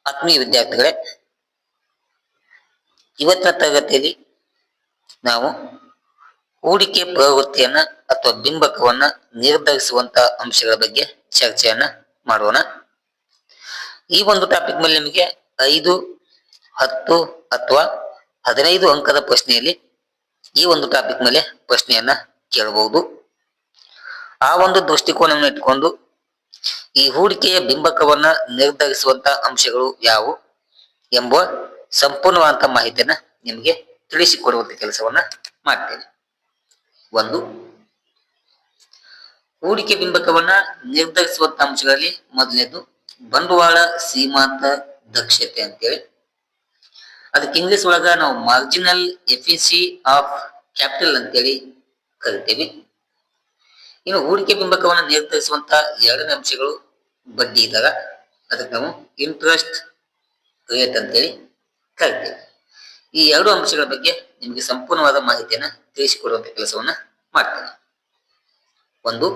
ಆತ್ಮೀಯ ವಿದ್ಯಾರ್ಥಿಗಳೇ, ಇವತ್ತಿನ ತರಗತಿಯಲ್ಲಿ ನಾವು ಹೂಡಿಕೆ ಪ್ರವೃತ್ತಿಯನ್ನ ಅಥವಾ ಬಿಂಬಕವನ್ನ ನಿರ್ಧರಿಸುವಂತಹ ಅಂಶಗಳ ಬಗ್ಗೆ ಚರ್ಚೆಯನ್ನ ಮಾಡೋಣ. ಈ ಒಂದು ಟಾಪಿಕ್ ಮೇಲೆ ನಿಮಗೆ 5, 10 ಅಥವಾ 15 ಅಂಕದ ಪ್ರಶ್ನೆಯಲ್ಲಿ ಈ ಒಂದು ಟಾಪಿಕ್ ಮೇಲೆ ಪ್ರಶ್ನೆಯನ್ನ ಕೇಳಬಹುದು. ಆ ಒಂದು ದೃಷ್ಟಿಕೋನವನ್ನು ಇಟ್ಕೊಂಡು ಈ ಹೂಡಿಕೆಯ ಬಿಂಬಕವನ್ನ ನಿರ್ಧರಿಸುವಂತಹ ಅಂಶಗಳು ಯಾವುವು ಎಂಬ ಸಂಪೂರ್ಣವಾದಂತಹ ಮಾಹಿತಿಯನ್ನ ನಿಮಗೆ ತಿಳಿಸಿಕೊಡುವಂತ ಕೆಲಸವನ್ನ ಮಾಡ್ತೇನೆ. 1. ಹೂಡಿಕೆ ಬಿಂಬಕವನ್ನ ನಿರ್ಧರಿಸುವಂತಹ ಅಂಶಗಳಲ್ಲಿ ಮೊದಲನೇದು ಬಂಡವಾಳ ಸೀಮಾಂತ ದಕ್ಷತೆ ಅಂತೇಳಿ. ಅದಕ್ಕೆ ಇಂಗ್ಲಿಷ್ ಒಳಗ ನಾವು ಮಾರ್ಜಿನಲ್ ಎಫಿಷಿಯನ್ಸಿ ಆಫ್ ಕ್ಯಾಪಿಟಲ್ ಅಂತೇಳಿ ಕರಿತೀವಿ. ಇನ್ನು ಹೂಡಿಕೆ ಬಿಂಬಕವನ್ನು ನಿರ್ಧರಿಸುವಂತಹ ಎರಡನೇ ಅಂಶಗಳು ಬಡ್ಡಿ ದರ, ಅದಕ್ಕೆ ನಾವು ಇಂಟ್ರೆಸ್ಟ್ ರೇಟ್ ಅಂತೇಳಿ ಕರಿತೀವಿ. ಈ ಎರಡು ಅಂಶಗಳ ಬಗ್ಗೆ ನಿಮಗೆ ಸಂಪೂರ್ಣವಾದ ಮಾಹಿತಿಯನ್ನ ತಿಳಿಸಿಕೊಡುವಂತ ಕೆಲಸವನ್ನ ಮಾಡ್ತೇನೆ. 1.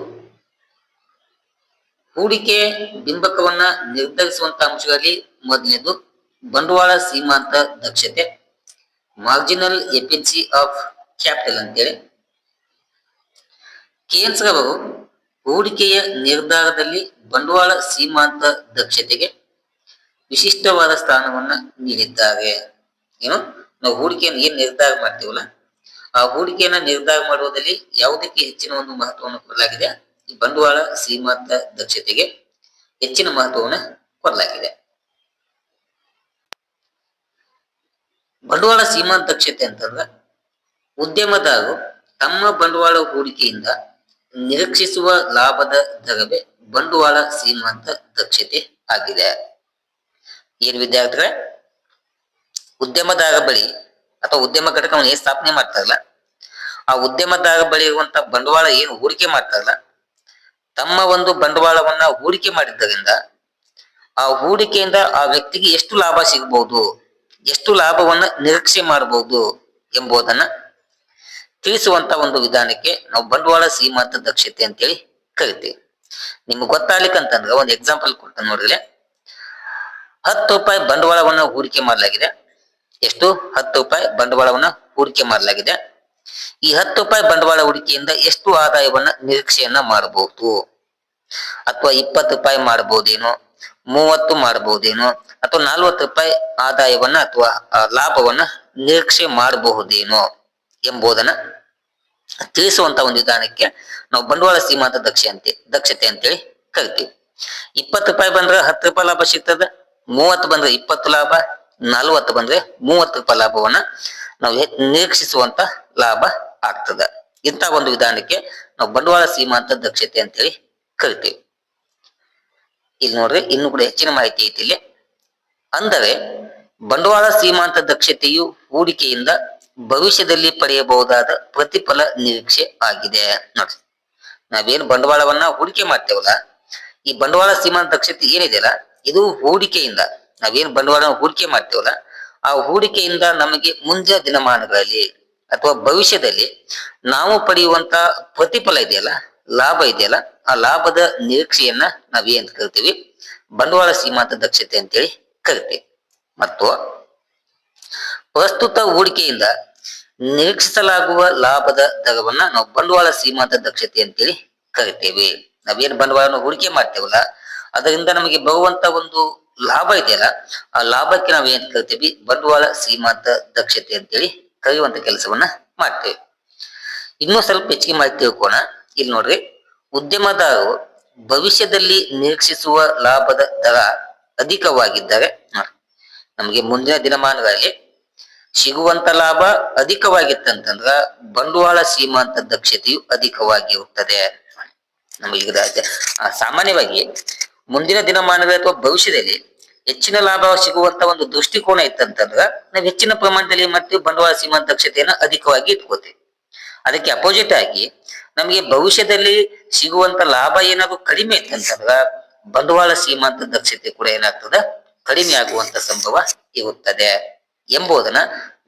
ಹೂಡಿಕೆ ಬಿಂಬಕವನ್ನ ನಿರ್ಧರಿಸುವಂತಹ ಅಂಶಗಳಲ್ಲಿ ಮೊದಲನೇದು ಬಂಡವಾಳ ಸೀಮಾಂತ ದಕ್ಷತೆ, ಮಾರ್ಜಿನಲ್ ಎಫಿಷಿಯನ್ಸಿ ಆಫ್ ಕ್ಯಾಪಿಟಲ್ ಅಂತೇಳಿ. ಕೇನ್ಸ್ ರವರು ಹೂಡಿಕೆಯ ನಿರ್ಧಾರದಲ್ಲಿ ಬಂಡವಾಳ ಸೀಮಾಂತ ದಕ್ಷತೆಗೆ ವಿಶಿಷ್ಟವಾದ ಸ್ಥಾನವನ್ನ ನೀಡಿದ್ದಾರೆ. ಏನು, ನಾವು ಹೂಡಿಕೆಯನ್ನು ಏನ್ ನಿರ್ಧಾರ ಮಾಡ್ತೀವಲ್ಲ, ಆ ಹೂಡಿಕೆಯನ್ನ ನಿರ್ಧಾರ ಮಾಡುವುದರಲ್ಲಿ ಯಾವುದಕ್ಕೆ ಹೆಚ್ಚಿನ ಒಂದು ಮಹತ್ವವನ್ನು ಕೊಡಲಾಗಿದೆ? ಈ ಬಂಡವಾಳ ಸೀಮಾಂತ ದಕ್ಷತೆಗೆ ಹೆಚ್ಚಿನ ಮಹತ್ವವನ್ನು ಕೊಡಲಾಗಿದೆ. ಬಂಡವಾಳ ಸೀಮಾಂತ ದಕ್ಷತೆ ಅಂತಂದ್ರೆ ಉದ್ಯಮದಾರರು ತಮ್ಮ ಬಂಡವಾಳ ಹೂಡಿಕೆಯಿಂದ ನಿರೀಕ್ಷಿಸುವ ಲಾಭದ ದರವೇ ಬಂಡವಾಳ ಸೀಮಾಂತ ದಕ್ಷತೆ ಆಗಿದೆ. ಏನ್ ವಿದ್ಯಾರ್ಥಿಗಳೇ, ಉದ್ಯಮದಾರ ಬಳಿ ಅಥವಾ ಉದ್ಯಮ ಘಟಕವನ್ನು ಏನ್ ಸ್ಥಾಪನೆ ಮಾಡ್ತಾರಲ್ಲ, ಆ ಉದ್ಯಮದಾರ ಬಳಿ ಇರುವಂತ ಬಂಡವಾಳ ಏನು ಹೂಡಿಕೆ ಮಾಡ್ತಾರಲ್ಲ, ತಮ್ಮ ಒಂದು ಬಂಡವಾಳವನ್ನ ಹೂಡಿಕೆ ಮಾಡಿದ್ದರಿಂದ ಆ ಹೂಡಿಕೆಯಿಂದ ಆ ವ್ಯಕ್ತಿಗೆ ಎಷ್ಟು ಲಾಭ ಸಿಗಬಹುದು, ಎಷ್ಟು ಲಾಭವನ್ನ ನಿರೀಕ್ಷೆ ಮಾಡಬಹುದು ಎಂಬುದನ್ನ ತಿಳಿಸುವಂತ ಒಂದು ವಿಧಾನಕ್ಕೆ ನಾವು ಬಂಡವಾಳ ಸೀಮಾಂತ ದಕ್ಷತೆ ಅಂತೇಳಿ ಕರಿತೀವಿ. ನಿಮ್ಗೆ ಗೊತ್ತಾಗ್ಲಿಕ್ಕಂತಂದ್ರೆ ಒಂದು ಎಕ್ಸಾಂಪಲ್ ಕೊಡ್ತಾನೆ ನೋಡ್ರಿ. 10 ರೂಪಾಯಿ ಬಂಡವಾಳವನ್ನ ಹೂಡಿಕೆ ಮಾಡಲಾಗಿದೆ. ಎಷ್ಟು? 10 ರೂಪಾಯಿ ಬಂಡವಾಳವನ್ನ ಹೂಡಿಕೆ ಮಾಡಲಾಗಿದೆ. ಈ 10 ರೂಪಾಯಿ ಬಂಡವಾಳ ಹೂಡಿಕೆಯಿಂದ ಎಷ್ಟು ಆದಾಯವನ್ನ ನಿರೀಕ್ಷೆಯನ್ನ ಮಾಡಬಹುದು? ಅಥವಾ 20 ರೂಪಾಯಿ ಮಾಡಬಹುದೇನೋ, 30 ಮಾಡಬಹುದೇನೋ, ಅಥವಾ 40 ರೂಪಾಯಿ ಆದಾಯವನ್ನ ಅಥವಾ ಲಾಭವನ್ನ ನಿರೀಕ್ಷೆ ಮಾಡಬಹುದೇನೋ ಎಂಬುದನ್ನ ತಿಳಿಸುವಂತ ಒಂದು ವಿಧಾನಕ್ಕೆ ನಾವು ಬಂಡವಾಳ ಸೀಮಾಂತ ದಕ್ಷತೆ ಅಂತೇಳಿ ಕರಿತೀವಿ. 20 ರೂಪಾಯಿ ಬಂದ್ರೆ 10 ರೂಪಾಯಿ ಲಾಭ ಸಿಗ್ತದೆ, 30 ಬಂದ್ರೆ 20 ಲಾಭ, 40 ಬಂದ್ರೆ 30 ರೂಪಾಯಿ ಲಾಭವನ್ನ ನಾವು ನಿರೀಕ್ಷಿಸುವಂತ ಲಾಭ ಆಗ್ತದೆ. ಇಂಥ ಒಂದು ವಿಧಾನಕ್ಕೆ ನಾವು ಬಂಡವಾಳ ಸೀಮಾಂತ ದಕ್ಷತೆ ಅಂತೇಳಿ ಕರಿತೀವಿ. ಇಲ್ಲಿ ನೋಡ್ರಿ, ಇನ್ನು ಕೂಡ ಹೆಚ್ಚಿನ ಮಾಹಿತಿ ಐತಿ ಇಲ್ಲಿ. ಅಂದರೆ ಬಂಡವಾಳ ಸೀಮಾಂತ ದಕ್ಷತೆಯು ಹೂಡಿಕೆಯಿಂದ ಭವಿಷ್ಯದಲ್ಲಿ ಪಡೆಯಬಹುದಾದ ಪ್ರತಿಫಲ ನಿರೀಕ್ಷೆ ಆಗಿದೆ. ನೋಡ್ರಿ, ನಾವೇನು ಬಂಡವಾಳವನ್ನ ಹೂಡಿಕೆ ಮಾಡ್ತೇವಲ್ಲ, ಈ ಬಂಡವಾಳ ಸೀಮಾಂತ ದಕ್ಷತೆ ಏನಿದೆಯಲ್ಲ, ಇದು ಹೂಡಿಕೆಯಿಂದ ನಾವೇನು ಬಂಡವಾಳ ಹೂಡಿಕೆ ಮಾಡ್ತೇವಲ್ಲ, ಆ ಹೂಡಿಕೆಯಿಂದ ನಮಗೆ ಮುಂದಿನ ದಿನಮಾನಗಳಲ್ಲಿ ಅಥವಾ ಭವಿಷ್ಯದಲ್ಲಿ ನಾವು ಪಡೆಯುವಂತ ಪ್ರತಿಫಲ ಇದೆಯಲ್ಲ, ಲಾಭ ಇದೆಯಲ್ಲ, ಆ ಲಾಭದ ನಿರೀಕ್ಷೆಯನ್ನ ನಾವೇನ್ ಕರಿತೀವಿ? ಬಂಡವಾಳ ಸೀಮಾಂತ ದಕ್ಷತೆ ಅಂತೇಳಿ ಕರಿತೀವಿ. ಮತ್ತು ಪ್ರಸ್ತುತ ಹೂಡಿಕೆಯಿಂದ ನಿರೀಕ್ಷಿಸಲಾಗುವ ಲಾಭದ ದರವನ್ನ ನಾವು ಬಂಡವಾಳ ಸೀಮಾಂತ ದಕ್ಷತೆ ಅಂತೇಳಿ ಕರಿತೇವೆ. ನಾವೇನು ಬಂಡವಾಳವನ್ನು ಹೂಡಿಕೆ ಮಾಡ್ತೇವಲ್ಲ, ಅದರಿಂದ ನಮಗೆ ಬರುವಂತ ಒಂದು ಲಾಭ ಇದೆಯಲ್ಲ, ಆ ಲಾಭಕ್ಕೆ ನಾವೇನ್ ಕರಿತೀವಿ? ಬಂಡವಾಳ ಸೀಮಾಂತ ದಕ್ಷತೆ ಅಂತೇಳಿ ಕರೆಯುವಂತ ಕೆಲಸವನ್ನ ಮಾಡ್ತೇವೆ. ಇನ್ನೂ ಸ್ವಲ್ಪ ಹೆಚ್ಚಿಗೆ ಮಾಹಿತಿ ತಿಳ್ಕೋಣ. ಇಲ್ಲಿ ನೋಡ್ರಿ, ಉದ್ಯಮದಾರರು ಭವಿಷ್ಯದಲ್ಲಿ ನಿರೀಕ್ಷಿಸುವ ಲಾಭದ ದರ ಅಧಿಕವಾಗಿದ್ದರೆ ನಮಗೆ ಮುಂದಿನ ದಿನಮಾನಗಳಲ್ಲಿ ಸಿಗುವಂತ ಲಾಭ ಅಧಿಕವಾಗಿತ್ತಂತಂದ್ರ ಬಂಡವಾಳ ಸೀಮಾಂತ ದಕ್ಷತೆಯು ಅಧಿಕವಾಗಿರುತ್ತದೆ. ನಮಗೆ ಸಾಮಾನ್ಯವಾಗಿ ಮುಂದಿನ ದಿನಮಾನಗಳಲ್ಲಿ ಅಥವಾ ಭವಿಷ್ಯದಲ್ಲಿ ಹೆಚ್ಚಿನ ಲಾಭ ಸಿಗುವಂತ ಒಂದು ದೃಷ್ಟಿಕೋನ ಇತ್ತಂತಂದ್ರ ನಾವು ಹೆಚ್ಚಿನ ಪ್ರಮಾಣದಲ್ಲಿ ಮತ್ತೆ ಬಂಡವಾಳ ಸೀಮಾಂತ ದಕ್ಷತೆಯನ್ನ ಅಧಿಕವಾಗಿ ಇಟ್ಕೋತೀವಿ. ಅದಕ್ಕೆ ಅಪೋಸಿಟ್ ಆಗಿ ನಮಗೆ ಭವಿಷ್ಯದಲ್ಲಿ ಸಿಗುವಂತ ಲಾಭ ಏನಾದ್ರು ಕಡಿಮೆ ಇತ್ತಂತಂದ್ರ ಬಂಡವಾಳ ಸೀಮಾಂತ ದಕ್ಷತೆ ಕೂಡ ಏನಾಗ್ತದ? ಕಡಿಮೆ ಆಗುವಂತ ಸಂಭವ ಇರುತ್ತದೆ ಎಂಬುದನ್ನ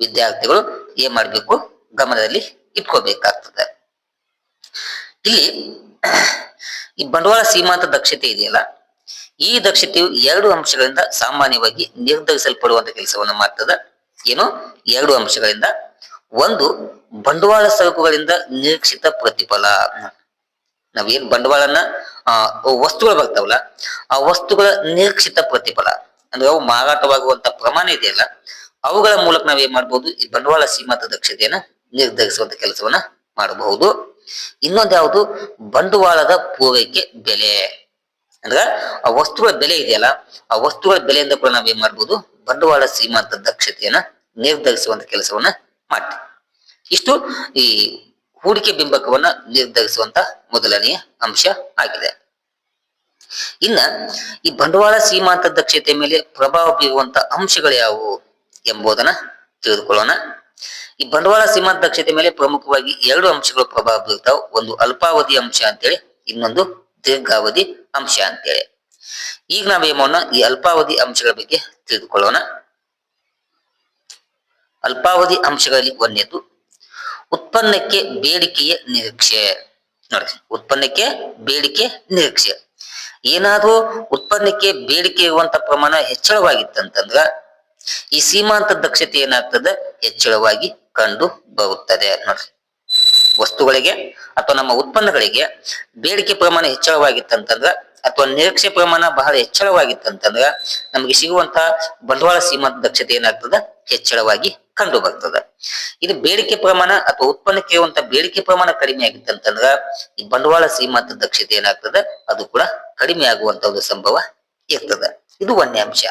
ವಿದ್ಯಾರ್ಥಿಗಳು ಏನ್ ಮಾಡ್ಬೇಕು? ಗಮನದಲ್ಲಿ ಇಟ್ಕೋಬೇಕಾಗ್ತದೆ. ಇಲ್ಲಿ ಈ ಬಂಡವಾಳ ಸೀಮಾಂತ ದಕ್ಷತೆ ಇದೆಯಲ್ಲ, ಈ ದಕ್ಷತೆಯು ಎರಡು ಅಂಶಗಳಿಂದ ಸಾಮಾನ್ಯವಾಗಿ ನಿರ್ಧರಿಸಲ್ಪಡುವಂತ ಕೆಲಸವನ್ನು ಮಾಡ್ತದ. ಏನು? ಎರಡು ಅಂಶಗಳಿಂದ. ಒಂದು, ಬಂಡವಾಳ ಸರಕುಗಳಿಂದ ನಿರೀಕ್ಷಿತ ಪ್ರತಿಫಲ. ನಾವೇನ್ ಬಂಡವಾಳನ ವಸ್ತುಗಳು ಬರ್ತಾವಲ್ಲ, ಆ ವಸ್ತುಗಳ ನಿರೀಕ್ಷಿತ ಪ್ರತಿಫಲ ಅಂದ್ರೆ ಅವು ಮಾರಾಟವಾಗುವಂತ ಪ್ರಮಾಣ ಇದೆಯಲ್ಲ, ಅವುಗಳ ಮೂಲಕ ನಾವೇನ್ ಮಾಡ್ಬೋದು, ಈ ಬಂಡವಾಳ ಸೀಮಾಂತ ದಕ್ಷತೆಯನ್ನ ನಿರ್ಧರಿಸುವಂತ ಕೆಲಸವನ್ನ ಮಾಡಬಹುದು. ಇನ್ನೊಂದು ಯಾವುದು? ಬಂಡವಾಳದ ಪೂರೈಕೆ ಬೆಲೆ. ಅಂದ್ರ ಆ ವಸ್ತುಗಳ ಬೆಲೆ ಇದೆಯಲ್ಲ, ಆ ವಸ್ತುಗಳ ಬೆಲೆಯಿಂದ ಕೂಡ ನಾವೇನ್ ಮಾಡ್ಬೋದು, ಬಂಡವಾಳ ಸೀಮಾಂತ ದಕ್ಷತೆಯನ್ನ ನಿರ್ಧರಿಸುವಂತ ಕೆಲಸವನ್ನ ಮಾಡ್ತೀವಿ. ಇಷ್ಟು ಈ ಹೂಡಿಕೆ ಬಿಂಬಕವನ್ನ ನಿರ್ಧರಿಸುವಂತ ಮೊದಲನೆಯ ಅಂಶ ಆಗಿದೆ. ಇನ್ನ ಈ ಬಂಡವಾಳ ಸೀಮಾಂತ ದಕ್ಷತೆಯ ಮೇಲೆ ಪ್ರಭಾವ ಬೀರುವಂತ ಅಂಶಗಳು ಯಾವುವು ಎಂಬುದನ್ನ ತಿಳಿದುಕೊಳ್ಳೋಣ. ಈ ಬಂಡವಾಳ ಸೀಮಾಂತ ದಕ್ಷತೆ ಮೇಲೆ ಪ್ರಮುಖವಾಗಿ ಎರಡು ಅಂಶಗಳು ಪ್ರಭಾವ ಬೀರ್ತಾವ. ಒಂದು ಅಲ್ಪಾವಧಿ ಅಂಶ ಅಂತೇಳಿ, ಇನ್ನೊಂದು ದೀರ್ಘಾವಧಿ ಅಂಶ ಅಂತೇಳಿ. ಈಗ ನಾವೇನ್ ಮಾಡೋಣ, ಈ ಅಲ್ಪಾವಧಿ ಅಂಶಗಳ ಬಗ್ಗೆ ತಿಳಿದುಕೊಳ್ಳೋಣ. ಅಲ್ಪಾವಧಿ ಅಂಶಗಳಲ್ಲಿ ಒಂದನೇದು ಉತ್ಪನ್ನಕ್ಕೆ ಬೇಡಿಕೆಯ ನಿರೀಕ್ಷೆ. ನೋಡಿ, ಉತ್ಪನ್ನಕ್ಕೆ ಬೇಡಿಕೆ ನಿರೀಕ್ಷೆ. ಏನಾದ್ರೂ ಉತ್ಪನ್ನಕ್ಕೆ ಬೇಡಿಕೆ ಇರುವಂತ ಪ್ರಮಾಣ ಹೆಚ್ಚಳವಾಗಿತ್ತಂತಂದ್ರ ಈ ಸೀಮಾಂತ ದಕ್ಷತೆ ಏನಾಗ್ತದೆ, ಹೆಚ್ಚಳವಾಗಿ ಕಂಡು ಬರುತ್ತದೆ. ನೋಡ್ರಿ, ವಸ್ತುಗಳಿಗೆ ಅಥವಾ ನಮ್ಮ ಉತ್ಪನ್ನಗಳಿಗೆ ಬೇಡಿಕೆ ಪ್ರಮಾಣ ಹೆಚ್ಚಳವಾಗಿತ್ತಂತಂದ್ರ ಅಥವಾ ನಿರೀಕ್ಷೆ ಪ್ರಮಾಣ ಬಹಳ ಹೆಚ್ಚಳವಾಗಿತ್ತಂತಂದ್ರ ನಮಗೆ ಸಿಗುವಂತಹ ಬಂಡವಾಳ ಸೀಮಾಂತ ದಕ್ಷತೆ ಏನಾಗ್ತದ, ಹೆಚ್ಚಳವಾಗಿ ಕಂಡು ಬರ್ತದ. ಇದು ಬೇಡಿಕೆ ಪ್ರಮಾಣ ಅಥವಾ ಉತ್ಪನ್ನಕ್ಕೆ ಇರುವಂತ ಬೇಡಿಕೆ ಪ್ರಮಾಣ ಕಡಿಮೆ ಆಗಿತ್ತಂತಂದ್ರ ಈ ಬಂಡವಾಳ ಸೀಮಾಂತ ದಕ್ಷತೆ ಏನಾಗ್ತದ, ಅದು ಕೂಡ ಕಡಿಮೆ ಆಗುವಂತ ಒಂದು ಸಂಭವ ಇರ್ತದ. ಇದು ಒಂದೇ ಅಂಶ.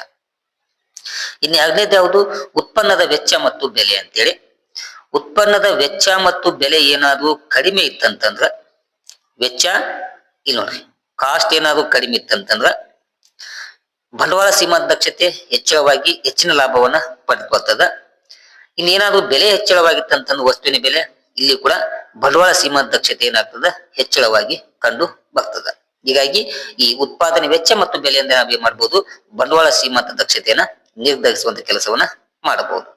ಇನ್ನು ಎರಡನೇದು ಯಾವುದು? ಉತ್ಪನ್ನದ ವೆಚ್ಚ ಮತ್ತು ಬೆಲೆ ಅಂತೇಳಿ. ಉತ್ಪನ್ನದ ವೆಚ್ಚ ಮತ್ತು ಬೆಲೆ ಏನಾದ್ರೂ ಕಡಿಮೆ ಇತ್ತಂತಂದ್ರ, ವೆಚ್ಚ ಇಲ್ಲಿ ನೋಡ್ರಿ, ಕಾಸ್ಟ್ ಏನಾದ್ರೂ ಕಡಿಮೆ ಇತ್ತಂತಂದ್ರ ಬಂಡವಾಳ ಸೀಮಾಂತ ದಕ್ಷತೆ ಹೆಚ್ಚಳವಾಗಿ ಹೆಚ್ಚಿನ ಲಾಭವನ್ನ ಪಡೆದುಕೊಳ್ತದ. ಇನ್ನೇನಾದ್ರೂ ಬೆಲೆ ಹೆಚ್ಚಳವಾಗಿತ್ತಂತಂದ್ರೆ ವಸ್ತುವಿನ ಬೆಲೆ, ಇಲ್ಲಿ ಕೂಡ ಬಂಡವಾಳ ಸೀಮಾಂತ ದಕ್ಷತೆ ಏನಾಗ್ತದ, ಹೆಚ್ಚಳವಾಗಿ ಕಂಡು ಬರ್ತದ. ಹೀಗಾಗಿ ಈ ಉತ್ಪಾದನೆ ವೆಚ್ಚ ಮತ್ತು ಬೆಲೆಯಿಂದ ನಾವೇನ್ ಮಾಡ್ಬೋದು, ಬಂಡವಾಳ ಸೀಮಾಂತ ದಕ್ಷತೆಯನ್ನ ನಿರ್ಧರಿಸುವಂತ ಕೆಲಸವನ್ನ ಮಾಡಬಹುದು.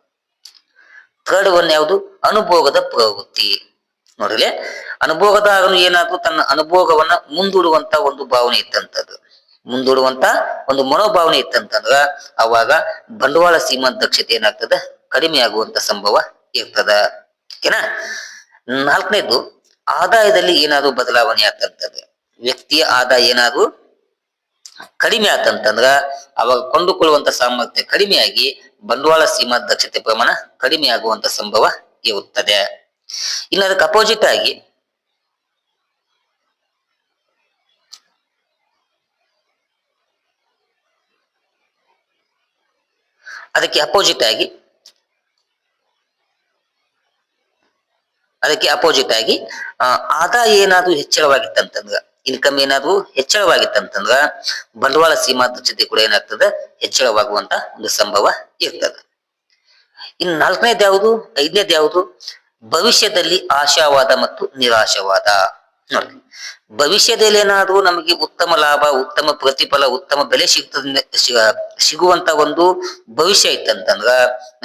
ಥರ್ಡ್ ಒನ್ ಯಾವುದು? ಅನುಭೋಗದ ಪ್ರವೃತ್ತಿ. ನೋಡ್ರಿ, ಅನುಭೋಗದಾಗನು ಏನಾದ್ರು ತನ್ನ ಅನುಭೋಗವನ್ನ ಮುಂದೂಡುವಂತ ಒಂದು ಭಾವನೆ ಇತ್ತಂತದ್ದು, ಮುಂದೂಡುವಂತ ಒಂದು ಮನೋಭಾವನೆ ಇತ್ತಂತಂದ್ರ ಅವಾಗ ಬಂಡವಾಳ ಸೀಮಾಂತ ದಕ್ಷತೆ ಏನಾಗ್ತದ, ಕಡಿಮೆ ಆಗುವಂತ ಸಂಭವ ಇರ್ತದ. ಓಕೆನಾ? ನಾಲ್ಕನೇದು ಆದಾಯದಲ್ಲಿ ಏನಾದ್ರು ಬದಲಾವಣೆ ಆಗ್ತಂತಂದ್ರೆ, ವ್ಯಕ್ತಿಯ ಆದಾಯ ಏನಾದ್ರು ಕಡಿಮೆ ಆತಂತಂದ್ರ ಅವಾಗ ಕೊಂಡುಕೊಳ್ಳುವಂತ ಸಾಮರ್ಥ್ಯ ಕಡಿಮೆಯಾಗಿ ಬಂಡವಾಳ ಸೀಮಾಂತ ದಕ್ಷತೆ ಪ್ರಮಾಣ ಕಡಿಮೆ ಆಗುವಂತ ಸಂಭವ ಇರುತ್ತದೆ. ಇನ್ನು ಅದಕ್ಕೆ ಅಪೋಸಿಟ್ ಆಗಿ ಅದಕ್ಕೆ ಅಪೋಸಿಟ್ ಆಗಿ ಆದಾಯ ಏನಾದ್ರೂ ಹೆಚ್ಚಳವಾಗಿತ್ತಂತಂದ್ರ, ಇನ್ಕಮ್ ಏನಾದ್ರೂ ಹೆಚ್ಚಳವಾಗಿತ್ತಂತಂದ್ರ ಬಂಡವಾಳ ಸೀಮಾಂತ ದಕ್ಷತೆ ಕೂಡ ಏನಾಗ್ತದ, ಹೆಚ್ಚಳವಾಗುವಂತ ಒಂದು ಸಂಭವ ಇರ್ತದ. ಇನ್ನು ನಾಲ್ಕನೇದು ಯಾವುದು? ಐದನೇದು ಯಾವುದು? ಭವಿಷ್ಯದಲ್ಲಿ ಆಶಾವಾದ ಮತ್ತು ನಿರಾಶಾವಾದ. ನೋಡಿ, ಭವಿಷ್ಯದಲ್ಲಿ ಏನಾದ್ರೂ ನಮಗೆ ಉತ್ತಮ ಲಾಭ, ಉತ್ತಮ ಪ್ರತಿಫಲ, ಉತ್ತಮ ಬೆಲೆ ಸಿಗುವಂತ ಒಂದು ಭವಿಷ್ಯ ಇತ್ತಂತಂದ್ರ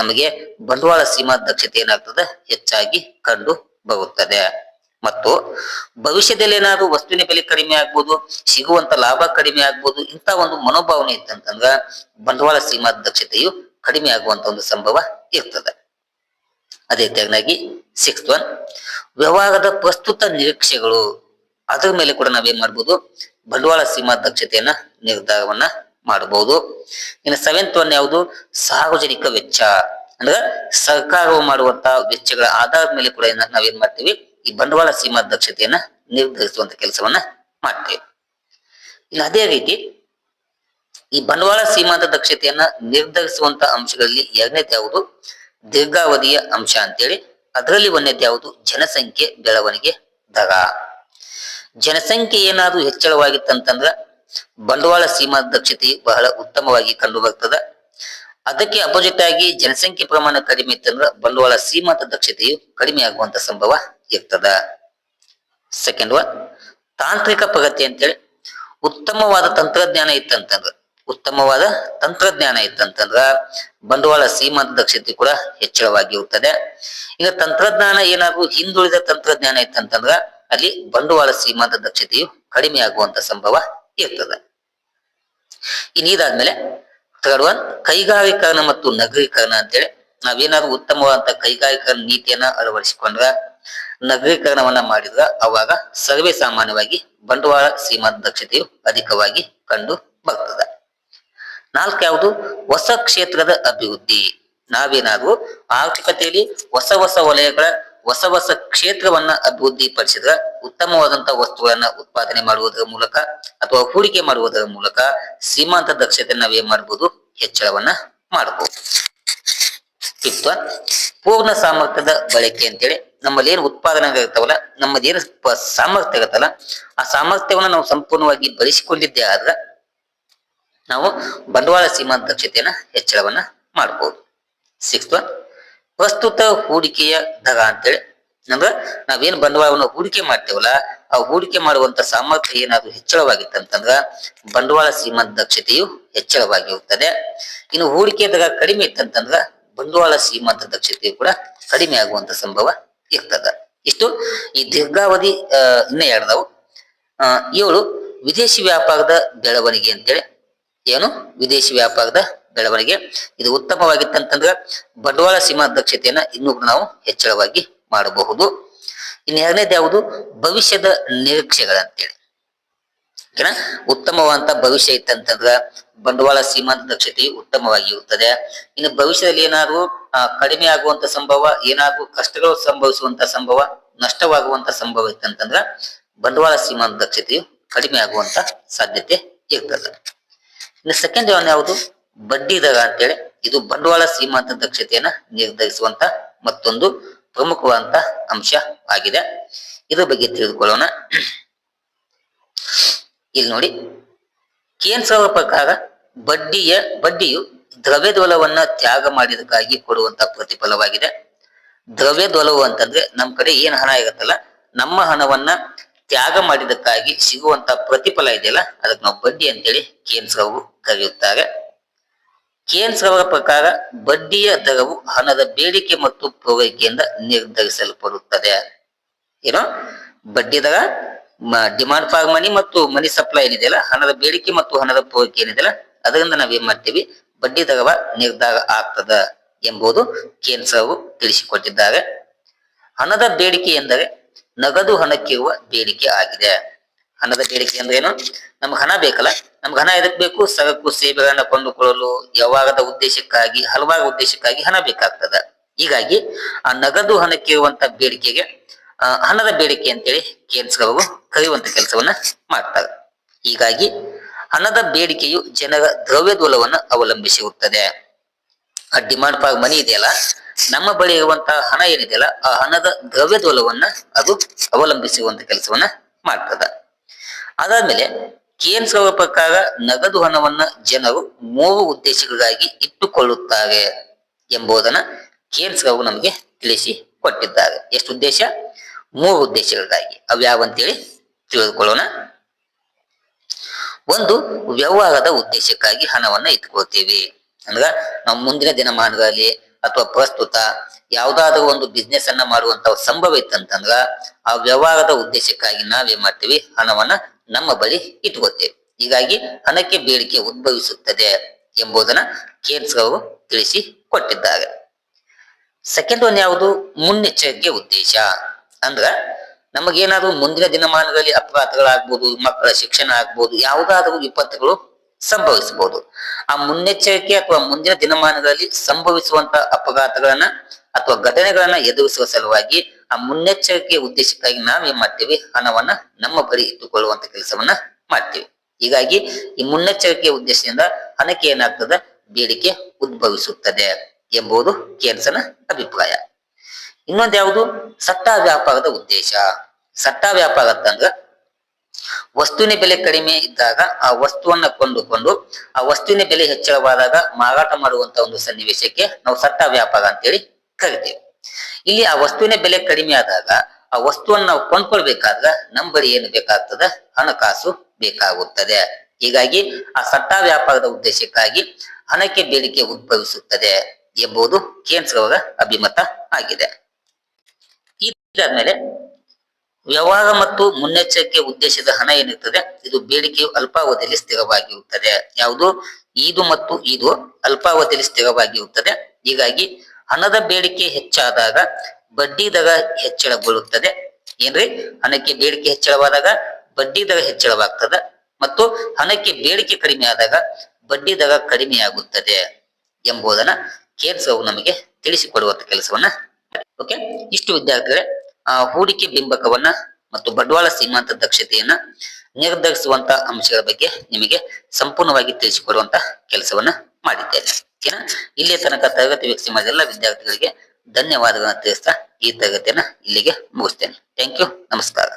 ನಮಗೆ ಬಂಡವಾಳ ಸೀಮಾಂತ ದಕ್ಷತೆ ಏನಾಗ್ತದ, ಹೆಚ್ಚಾಗಿ ಕಂಡು ಬರುತ್ತದೆ. ಮತ್ತು ಭವಿಷ್ಯದಲ್ಲಿ ಏನಾದ್ರು ವಸ್ತುವಿನ ಬೆಲೆ ಕಡಿಮೆ ಆಗ್ಬೋದು, ಸಿಗುವಂತ ಲಾಭ ಕಡಿಮೆ ಆಗ್ಬೋದು, ಇಂಥ ಒಂದು ಮನೋಭಾವನೆ ಇತ್ತಂತಂದ್ರ ಬಂಡವಾಳ ಸೀಮಾಂತ ದಕ್ಷತೆಯು ಕಡಿಮೆ ಆಗುವಂತ ಒಂದು ಸಂಭವ ಇರ್ತದೆ. ಅದೇ ರೀತಿಯಾಗಿ ಸಿಕ್ಸ್ತ್ ಒನ್, ವ್ಯವಹಾರದ ಪ್ರಸ್ತುತ ನಿರೀಕ್ಷೆಗಳು. ಅದ್ರ ಮೇಲೆ ಕೂಡ ನಾವೇನ್ ಮಾಡ್ಬೋದು, ಬಂಡವಾಳ ಸೀಮಾಂತ ದಕ್ಷತೆಯನ್ನ ನಿರ್ಧಾರವನ್ನ ಮಾಡಬಹುದು. ಇನ್ನು ಸೆವೆಂತ್ ಒನ್ ಯಾವುದು? ಸಾರ್ವಜನಿಕ ವೆಚ್ಚ. ಅಂದ್ರೆ ಸರ್ಕಾರವು ಮಾಡುವಂತ ವೆಚ್ಚಗಳ ಆಧಾರದ ಮೇಲೆ ಕೂಡ ನಾವೇನ್ ಮಾಡ್ತೀವಿ, ಈ ಬಂಡವಾಳ ಸೀಮಾಂತ ದಕ್ಷತೆಯನ್ನ ನಿರ್ಧರಿಸುವಂತ ಕೆಲಸವನ್ನ ಮಾಡ್ತೇವೆ. ಇನ್ನು ಅದೇ ರೀತಿ ಈ ಬಂಡವಾಳ ಸೀಮಾಂತ ದಕ್ಷತೆಯನ್ನ ನಿರ್ಧರಿಸುವಂತ ಅಂಶಗಳಲ್ಲಿ ಎರಡನೇದು ಯಾವುದು? ದೀರ್ಘಾವಧಿಯ ಅಂಶ ಅಂತೇಳಿ. ಅದರಲ್ಲಿ ಒಂದನೇದು ಯಾವುದು? ಜನಸಂಖ್ಯೆ ಬೆಳವಣಿಗೆ ದರ. ಜನಸಂಖ್ಯೆ ಏನಾದ್ರೂ ಹೆಚ್ಚಳವಾಗಿತ್ತಂತಂದ್ರ ಬಂಡವಾಳ ಸೀಮಾಂತ ದಕ್ಷತೆ ಬಹಳ ಉತ್ತಮವಾಗಿ ಕಂಡು ಬರ್ತದ. ಅದಕ್ಕೆ ಅಪೋಸಿಟ್ ಆಗಿ ಜನಸಂಖ್ಯೆ ಪ್ರಮಾಣ ಕಡಿಮೆ ಇತ್ತಂದ್ರ ಬಂಡವಾಳ ಸೀಮಾಂತ ದಕ್ಷತೆಯು ಕಡಿಮೆ ಆಗುವಂತ ಸಂಭವ ಇರ್ತದ. ಸೆಕೆಂಡ್ ಒನ್, ತಾಂತ್ರಿಕ ಪ್ರಗತಿ ಅಂತೇಳಿ. ಉತ್ತಮವಾದ ತಂತ್ರಜ್ಞಾನ ಇತ್ತಂತಂದ್ರ ಬಂಡವಾಳ ಸೀಮಾಂತ ದಕ್ಷತೆ ಕೂಡ ಹೆಚ್ಚಳವಾಗಿರುತ್ತದೆ. ಈಗ ತಂತ್ರಜ್ಞಾನ ಏನಾದ್ರು ಹಿಂದುಳಿದ ತಂತ್ರಜ್ಞಾನ ಇತ್ತಂತಂದ್ರ ಅಲ್ಲಿ ಬಂಡವಾಳ ಸೀಮಾಂತ ದಕ್ಷತೆಯು ಕಡಿಮೆ ಆಗುವಂತ ಸಂಭವ ಇರ್ತದೆ. ಇನ್ನು ಇದಾದ್ಮೇಲೆ ಥರ್ಡ್ ಒನ್ ಕೈಗಾರೀಕರಣ ಮತ್ತು ನಗರೀಕರಣ ಅಂತೇಳಿ ನಾವೇನಾದ್ರೂ ಉತ್ತಮವಾದಂತ ಕೈಗಾರಿಕರಣ ನೀತಿಯನ್ನ ಅಳವಡಿಸಿಕೊಂಡ್ರ ನಗರೀಕರಣವನ್ನ ಮಾಡಿದ್ರ ಅವಾಗ ಸರ್ವೇ ಸಾಮಾನ್ಯವಾಗಿ ಬಂಡವಾಳ ಸೀಮಾಂತ ದಕ್ಷತೆಯು ಅಧಿಕವಾಗಿ ಕಂಡು ಬರ್ತದೆ. ನಾಲ್ಕು ಯಾವುದು ಹೊಸ ಕ್ಷೇತ್ರದ ಅಭಿವೃದ್ಧಿ. ನಾವೇನಾದ್ರೂ ಆರ್ಥಿಕತೆಯಲ್ಲಿ ಹೊಸ ಹೊಸ ವಲಯಗಳ ಹೊಸ ಹೊಸ ಕ್ಷೇತ್ರವನ್ನ ಅಭಿವೃದ್ಧಿ ಪಡಿಸಿದ್ರ ಉತ್ತಮವಾದಂತಹ ವಸ್ತುಗಳನ್ನ ಉತ್ಪಾದನೆ ಮಾಡುವುದರ ಮೂಲಕ ಅಥವಾ ಹೂಡಿಕೆ ಮಾಡುವುದರ ಮೂಲಕ ಸೀಮಾಂತ ದಕ್ಷತೆ ನಾವೇನ್ ಮಾಡಬಹುದು, ಹೆಚ್ಚಳವನ್ನ ಮಾಡಬಹುದು. ಫಿಫ್ತ್ ಒನ್ ಪೂರ್ಣ ಸಾಮರ್ಥ್ಯದ ಬಳಕೆ ಅಂತೇಳಿ ನಮ್ಮಲ್ಲಿ ಏನು ಉತ್ಪಾದನೆ ಇರ್ತಾವಲ್ಲ, ನಮ್ಮದೇನು ಸಾಮರ್ಥ್ಯ ಇರುತ್ತಲ್ಲ, ಆ ಸಾಮರ್ಥ್ಯವನ್ನ ನಾವು ಸಂಪೂರ್ಣವಾಗಿ ಬಳಸಿಕೊಂಡಿದ್ದೇ ಆದ್ರೆ ನಾವು ಬಂಡವಾಳ ಸೀಮಾಂತ ದಕ್ಷತೆಯನ್ನ ಹೆಚ್ಚಳವನ್ನ ಮಾಡಬಹುದು. ಸಿಕ್ಸ್ತ್ ಒನ್ ಪ್ರಸ್ತುತ ಹೂಡಿಕೆಯ ದರ ಅಂತೇಳಿ ಅಂದ್ರೆ ನಾವೇನು ಬಂಡವಾಳವನ್ನು ಹೂಡಿಕೆ ಮಾಡ್ತೇವಲ್ಲ, ಆ ಹೂಡಿಕೆ ಮಾಡುವಂತ ಸಾಮರ್ಥ್ಯ ಏನಾದ್ರು ಹೆಚ್ಚಳವಾಗಿತ್ತಂತಂದ್ರ ಬಂಡವಾಳ ಸೀಮಾಂತ ದಕ್ಷತೆಯು ಹೆಚ್ಚಳವಾಗಿರುತ್ತದೆ. ಇನ್ನು ಹೂಡಿಕೆ ದರ ಕಡಿಮೆ ಇತ್ತಂತಂದ್ರ ಬಂಡವಾಳ ಸೀಮಾಂತ ದಕ್ಷತೆಯು ಕೂಡ ಕಡಿಮೆ ಆಗುವಂತ ಸಂಭವ ಇರ್ತದ. ಇಷ್ಟು ಈ ದೀರ್ಘಾವಧಿ ಇನ್ನ ಎರಡದವು. 7 ವಿದೇಶಿ ವ್ಯಾಪಾರದ ಬೆಳವಣಿಗೆ ಅಂತೇಳಿ. ಏನು ವಿದೇಶಿ ವ್ಯಾಪಾರದ ಬೆಳವಣಿಗೆ ಇದು ಉತ್ತಮವಾಗಿತ್ತಂತಂದ್ರ ಬಂಡವಾಳ ಸೀಮಾಂತ ದಕ್ಷತೆಯನ್ನ ಇನ್ನೂ ನಾವು ಹೆಚ್ಚಳವಾಗಿ ಮಾಡಬಹುದು. ಇನ್ನು ಎರಡನೇದು ಯಾವುದು ಭವಿಷ್ಯದ ನಿರೀಕ್ಷೆಗಳಂತೇಳಿ. ಓಕೆನಾ, ಉತ್ತಮವಾದಂತ ಭವಿಷ್ಯ ಇತ್ತಂತಂದ್ರ ಬಂಡವಾಳ ಸೀಮಾಂತ ದಕ್ಷತೆಯು ಉತ್ತಮವಾಗಿ ಇರುತ್ತದೆ. ಇನ್ನು ಭವಿಷ್ಯದಲ್ಲಿ ಏನಾದ್ರು ಕಡಿಮೆ ಆಗುವಂತ ಸಂಭವ, ಏನಾದ್ರು ಕಷ್ಟಗಳು ಸಂಭವಿಸುವಂತ ಸಂಭವ, ನಷ್ಟವಾಗುವಂತ ಸಂಭವ ಇತ್ತಂತಂದ್ರ ಬಂಡವಾಳ ಸೀಮಾಂತ ದಕ್ಷತೆಯು ಕಡಿಮೆ ಆಗುವಂತ ಸಾಧ್ಯತೆ ಇರ್ತದೆ. ಇನ್ನು ಸೆಕೆಂಡ್ ಒನ್ ಯಾವುದು ಬಡ್ಡಿ ದರ ಅಂತೇಳಿ. ಇದು ಬಂಡವಾಳ ಸೀಮಾಂತ ದಕ್ಷತೆಯನ್ನ ನಿರ್ಧರಿಸುವಂತ ಮತ್ತೊಂದು ಪ್ರಮುಖವಾದಂತ ಅಂಶ ಆಗಿದೆ. ಇದ್ರ ಬಗ್ಗೆ ತಿಳಿದುಕೊಳ್ಳೋಣ. ಇಲ್ಲಿ ನೋಡಿ, ಕೇಂದ್ರ ಪ್ರಕಾರ ಬಡ್ಡಿಯು ದ್ರವ್ಯದೊಲವನ್ನ ತ್ಯಾಗ ಮಾಡಿದಕ್ಕಾಗಿ ಕೊಡುವಂತ ಪ್ರತಿಫಲವಾಗಿದೆ. ದ್ರವ್ಯದೊಲವು ಅಂತಂದ್ರೆ ನಮ್ ಕಡೆ ಏನ್ ಹಣ ಇರುತ್ತಲ್ಲ, ನಮ್ಮ ಹಣವನ್ನ ತ್ಯಾಗ ಮಾಡಿದಕ್ಕಾಗಿ ಸಿಗುವಂತ ಪ್ರತಿಫಲ ಇದೆಯಲ್ಲ, ಅದಕ್ಕೆ ನಾವು ಬಡ್ಡಿ ಅಂತೇಳಿ ಕೇಂದ್ರವು ಕರೆಯುತ್ತಾರೆ. ಕೇಂದ್ರವರ ಪ್ರಕಾರ ಬಡ್ಡಿಯ ದರವು ಹಣದ ಬೇಡಿಕೆ ಮತ್ತು ಪೂರೈಕೆಯಿಂದ ನಿರ್ಧರಿಸಲ್ಪಡುತ್ತದೆ. ಏನೋ ಬಡ್ಡಿ ದರ ಡಿಮಾಂಡ್ ಫಾರ್ ಮನಿ ಮತ್ತು ಮನಿ ಸಪ್ಲೈ ಏನಿದೆಯಲ್ಲ, ಹಣದ ಬೇಡಿಕೆ ಮತ್ತು ಹಣದ ಪೂರೈಕೆ ಏನಿದೆಯಲ್ಲ, ಅದರಿಂದ ನಾವೇನ್ ಮಾಡ್ತೀವಿ, ಬಡ್ಡಿ ದರವ ನಿರ್ಧಾರ ಆಗ್ತದ ಎಂಬುದು ಕೇಂದ್ರವು ತಿಳಿಸಿಕೊಟ್ಟಿದ್ದಾರೆ. ಹಣದ ಬೇಡಿಕೆ ಎಂದರೆ ನಗದು ಹಣಕ್ಕಿರುವ ಬೇಡಿಕೆ ಆಗಿದೆ. ಹಣದ ಬೇಡಿಕೆ ಅಂದ್ರೆ ಏನು, ನಮ್ಗೆ ಹಣ ಬೇಕಲ್ಲ, ನಮ್ಗೆ ಹಣ ಎದಕ್ ಬೇಕು, ಸರಕು ಸೇವೆಗಳನ್ನ ಕೊಂಡುಕೊಳ್ಳಲು ಯಾವಾಗದ ಉದ್ದೇಶಕ್ಕಾಗಿ, ಹಲವಾರು ಉದ್ದೇಶಕ್ಕಾಗಿ ಹಣ ಬೇಕಾಗ್ತದ. ಹೀಗಾಗಿ ಆ ನಗದು ಹಣಕ್ಕಿರುವಂತ ಬೇಡಿಕೆಗೆ ಹಣದ ಬೇಡಿಕೆ ಅಂತೇಳಿ ಕೇಂದ್ರವು ಕರೆಯುವಂತ ಕೆಲಸವನ್ನ ಮಾಡ್ತಾರೆ. ಹೀಗಾಗಿ ಹಣದ ಬೇಡಿಕೆಯು ಜನರ ದ್ರವ್ಯದೊಲವನ್ನ ಅವಲಂಬಿಸಿರುತ್ತದೆ. ಆ ಡಿಮಾಂಡ್ ಫಾರ್ ಮನಿ ಇದೆಯಲ್ಲ, ನಮ್ಮ ಬಳಿ ಇರುವಂತಹ ಹಣ ಏನಿದೆಯಲ್ಲ, ಆ ಹಣದ ದ್ರವ್ಯದೊಲವನ್ನ ಅದು ಅವಲಂಬಿಸುವಂತ ಕೆಲಸವನ್ನ ಮಾಡ್ತದ. ಅದಾದ್ಮೇಲೆ ಕೇಂದ್ರವ ಪ್ರಕಾರ ನಗದು ಹಣವನ್ನ ಜನರು 3 ಉದ್ದೇಶಗಳಿಗಾಗಿ ಇಟ್ಟುಕೊಳ್ಳುತ್ತಾರೆ ಎಂಬುದನ್ನ ಕೇಂದ್ರವು ನಮಗೆ ತಿಳಿಸಿ ಕೊಟ್ಟಿದ್ದಾರೆ. ಎಷ್ಟು ಉದ್ದೇಶ? 3 ಉದ್ದೇಶಗಳಿಗಾಗಿ. ಅವ್ಯಾವಂತೇಳಿ ತಿಳಿದುಕೊಳ್ಳೋಣ. ಒಂದು, ವ್ಯವಹಾರದ ಉದ್ದೇಶಕ್ಕಾಗಿ ಹಣವನ್ನ ಇಟ್ಕೊಳ್ತೀವಿ. ಅಂದ್ರ ನಾವು ಮುಂದಿನ ದಿನಮಾನಗಳಲ್ಲಿ ಅಥವಾ ಪ್ರಸ್ತುತ ಯಾವ್ದಾದ್ರು ಒಂದು ಬಿಸ್ನೆಸ್ ಅನ್ನ ಮಾಡುವಂತ ಸಂಭವ ಇತ್ತಂತಂದ್ರ ಆ ವ್ಯವಹಾರದ ಉದ್ದೇಶಕ್ಕಾಗಿ ನಾವೇನ್ ಮಾಡ್ತೀವಿ, ಹಣವನ್ನ ನಮ್ಮ ಬಳಿ ಇಟ್ಕೊಳ್ತೇವೆ. ಹೀಗಾಗಿ ಹಣಕ್ಕೆ ಬೇಡಿಕೆ ಉದ್ಭವಿಸುತ್ತದೆ ಎಂಬುದನ್ನ ಕೇಂದ್ರವು ತಿಳಿಸಿ ಕೊಟ್ಟಿದ್ದಾರೆ. ಸೆಕೆಂಡ್ ಒನ್ ಯಾವುದು? ಮುನ್ನೆಚ್ಚರಿಕೆ ಉದ್ದೇಶ. ಅಂದ್ರ ನಮಗೇನಾದ್ರೂ ಮುಂದಿನ ದಿನಮಾನಗಳಲ್ಲಿ ಅಪಘಾತಗಳಾಗ್ಬೋದು, ಮಕ್ಕಳ ಶಿಕ್ಷಣ ಆಗ್ಬೋದು, ಯಾವುದಾದ್ರೂ ವಿಪತ್ತುಗಳು ಸಂಭವಿಸಬಹುದು. ಆ ಮುನ್ನೆಚ್ಚರಿಕೆ ಅಥವಾ ಮುಂದಿನ ದಿನಮಾನಗಳಲ್ಲಿ ಸಂಭವಿಸುವಂತ ಅಪಘಾತಗಳನ್ನ ಅಥವಾ ಘಟನೆಗಳನ್ನ ಎದುರಿಸುವ ಸಲುವಾಗಿ ಆ ಮುನ್ನೆಚ್ಚರಿಕೆಯ ಉದ್ದೇಶಕ್ಕಾಗಿ ನಾವೇನ್ ಮಾಡ್ತೀವಿ, ಹಣವನ್ನ ನಮ್ಮ ಬಳಿ ಇಟ್ಟುಕೊಳ್ಳುವಂತ ಕೆಲಸವನ್ನ ಮಾಡ್ತೀವಿ. ಹೀಗಾಗಿ ಈ ಮುನ್ನೆಚ್ಚರಿಕೆಯ ಉದ್ದೇಶದಿಂದ ಹಣಕ್ಕೆ ಏನಾಗ್ತದ, ಬೇಡಿಕೆ ಉದ್ಭವಿಸುತ್ತದೆ ಎಂಬುದು ಕೇಂದ್ರನ ಅಭಿಪ್ರಾಯ. ಇನ್ನೊಂದು ಯಾವುದು? ಸಟ್ಟ ವ್ಯಾಪಾರದ ಉದ್ದೇಶ. ಸಟ್ಟ ವ್ಯಾಪಾರ ಅಂತಂದ್ರ ವಸ್ತುವಿನ ಬೆಲೆ ಕಡಿಮೆ ಇದ್ದಾಗ ಆ ವಸ್ತುವನ್ನ ಕೊಂಡುಕೊಂಡು ಆ ವಸ್ತುವಿನ ಬೆಲೆ ಹೆಚ್ಚಳವಾದಾಗ ಮಾರಾಟ ಮಾಡುವಂತ ಒಂದು ಸನ್ನಿವೇಶಕ್ಕೆ ನಾವು ಸಟ್ಟ ವ್ಯಾಪಾರ ಅಂತೇಳಿ ಕರಿತೇವೆ. ಇಲ್ಲಿ ಆ ವಸ್ತುವಿನ ಬೆಲೆ ಕಡಿಮೆ ಆದಾಗ ಆ ವಸ್ತುವನ್ನ ನಾವು ಕೊಂಡ್ಕೊಳ್ಬೇಕಾದ್ರೆ ನಮ್ ಬಳಿ ಏನು ಬೇಕಾಗ್ತದ, ಹಣಕಾಸು ಬೇಕಾಗುತ್ತದೆ. ಹೀಗಾಗಿ ಆ ಸಟ್ಟ ವ್ಯಾಪಾರದ ಉದ್ದೇಶಕ್ಕಾಗಿ ಹಣಕ್ಕೆ ಬೇಡಿಕೆ ಉದ್ಭವಿಸುತ್ತದೆ ಎಂಬುದು ಕೇಂದ್ರವರ ಅಭಿಮತ ಆಗಿದೆ. ಇದಾದ್ಮೇಲೆ ವ್ಯವಹಾರ ಮತ್ತು ಮುನ್ನೆಚ್ಚರಿಕೆ ಉದ್ದೇಶದ ಹಣ ಏನಿರ್ತದೆ ಇದು ಬೇಡಿಕೆಯು ಅಲ್ಪಾವಧಿಯಲ್ಲಿ ಸ್ಥಿರವಾಗಿರುತ್ತದೆ. ಯಾವುದು ಇದು ಮತ್ತು ಇದು ಅಲ್ಪಾವಧಿಯಲ್ಲಿ ಸ್ಥಿರವಾಗಿರುತ್ತದೆ. ಹೀಗಾಗಿ ಹಣದ ಬೇಡಿಕೆ ಹೆಚ್ಚಾದಾಗ ಬಡ್ಡಿ ದರ ಹೆಚ್ಚಳಗೊಳ್ಳುತ್ತದೆ. ಏನ್ರಿ, ಹಣಕ್ಕೆ ಬೇಡಿಕೆ ಹೆಚ್ಚಳವಾದಾಗ ಬಡ್ಡಿ ದರ ಹೆಚ್ಚಳವಾಗ್ತದೆ ಮತ್ತು ಹಣಕ್ಕೆ ಬೇಡಿಕೆ ಕಡಿಮೆ ಆದಾಗ ಬಡ್ಡಿ ದರ ಕಡಿಮೆಯಾಗುತ್ತದೆ ಎಂಬುದನ್ನ ಕೇರ್ಸ್ ಅವು ನಮಗೆ ತಿಳಿಸಿಕೊಡುವಂತ ಕೆಲಸವನ್ನ. ಓಕೆ, ಇಷ್ಟು ವಿದ್ಯಾರ್ಥಿಗಳೇ ಹೂಡಿಕೆ ಬಿಂಬಕವನ್ನ ಮತ್ತು ಬಂಡವಾಳ ಸೀಮಾಂತ ದಕ್ಷತೆಯನ್ನ ನಿರ್ಧರಿಸುವಂತ ಅಂಶಗಳ ಬಗ್ಗೆ ನಿಮಗೆ ಸಂಪೂರ್ಣವಾಗಿ ತಿಳಿಸಿಕೊಡುವಂತ ಕೆಲಸವನ್ನ ಮಾಡಿದ್ದೇನೆ. ಓಕೆನಾ? ಇಲ್ಲಿಯ ತನಕ ತರಗತಿ ವೀಕ್ಷಣೆ ಮಾಡಿದ ಎಲ್ಲ ವಿದ್ಯಾರ್ಥಿಗಳಿಗೆ ಧನ್ಯವಾದಗಳನ್ನ ತಿಳಿಸ್ತಾ ಈ ತರಗತಿಯನ್ನ ಇಲ್ಲಿಗೆ ಮುಗಿಸ್ತೇನೆ. Thank you. ನಮಸ್ಕಾರ.